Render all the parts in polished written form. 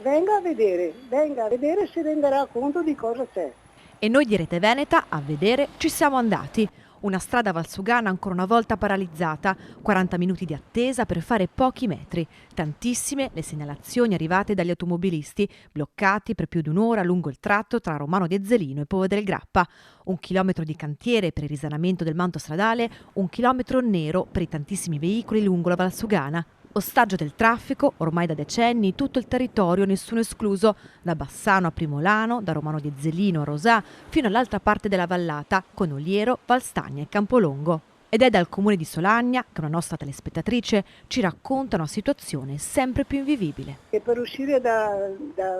venga a vedere e si renderà conto di cosa c'è. E noi di Rete Veneta, a vedere, ci siamo andati. Una strada valsugana ancora una volta paralizzata, 40 minuti di attesa per fare pochi metri. Tantissime le segnalazioni arrivate dagli automobilisti, bloccati per più di un'ora lungo il tratto tra Romano di Ezzelino e Povo del Grappa. 1 chilometro di cantiere per il risanamento del manto stradale, 1 chilometro nero per i tantissimi veicoli lungo la valsugana. Ostaggio del traffico, ormai da decenni, tutto il territorio, nessuno escluso, da Bassano a Primolano, da Romano di Ezzelino a Rosà, fino all'altra parte della vallata, con Oliero, Valstagna e Campolongo. Ed è dal comune di Solagna che una nostra telespettatrice ci racconta una situazione sempre più invivibile. E per uscire da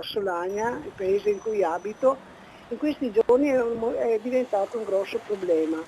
Solagna, il paese in cui abito, in questi giorni è diventato un grosso problema,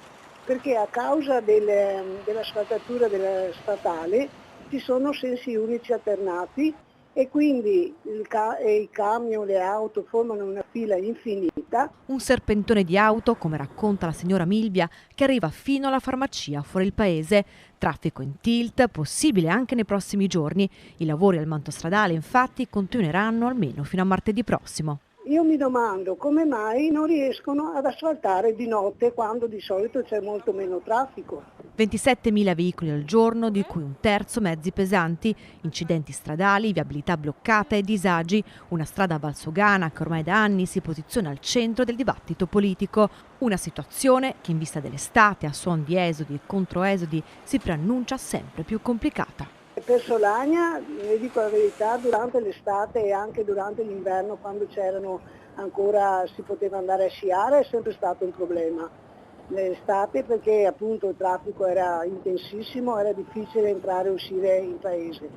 perché a causa dell'asfaltatura della statale ci sono sensi unici alternati e quindi i camion, le auto formano una fila infinita. Un serpentone di auto, come racconta la signora Milvia, che arriva fino alla farmacia fuori il paese. Traffico in tilt, possibile anche nei prossimi giorni. I lavori al manto stradale, infatti, continueranno almeno fino a martedì prossimo. Io mi domando come mai non riescono ad asfaltare di notte quando di solito c'è molto meno traffico. 27.000 veicoli al giorno, di cui un terzo mezzi pesanti, incidenti stradali, viabilità bloccata e disagi, una strada valsugana che ormai da anni si posiziona al centro del dibattito politico. Una situazione che in vista dell'estate, a suon di esodi e controesodi, si preannuncia sempre più complicata. Per Solagna, vi dico la verità, durante l'estate e anche durante l'inverno, quando si poteva andare a sciare, è sempre stato un problema. L'estate perché appunto il traffico era intensissimo, era difficile entrare e uscire in paese.